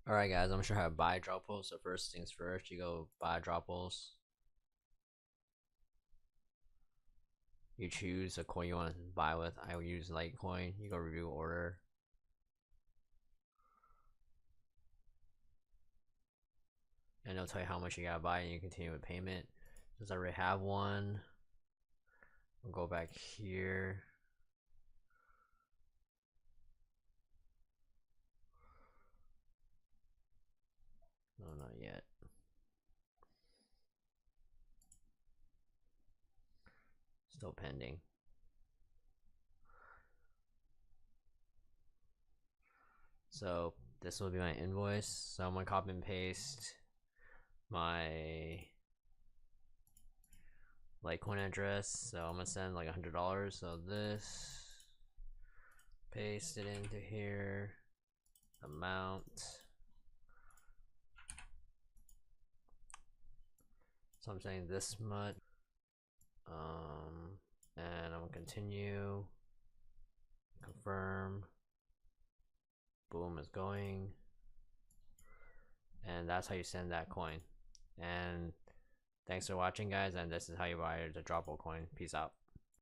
Alright guys, I'm sure how to buy Dropils. So first things first, you go buy Dropils. You choose a coin you want to buy with. I will use Litecoin. You go review order. And it'll tell you how much you gotta buy and you continue with payment. Since I already have one, we'll go back here. No, not yet. Still pending. So this will be my invoice. So I'm gonna copy and paste my Litecoin address. So I'm gonna send like $100. So this, paste it into here, amount. So I'm saying this much. And I'm gonna continue, confirm. Boom, is going. And that's how you send that coin. And thanks for watching guys, and this is how you buy the Dropil coin. Peace out.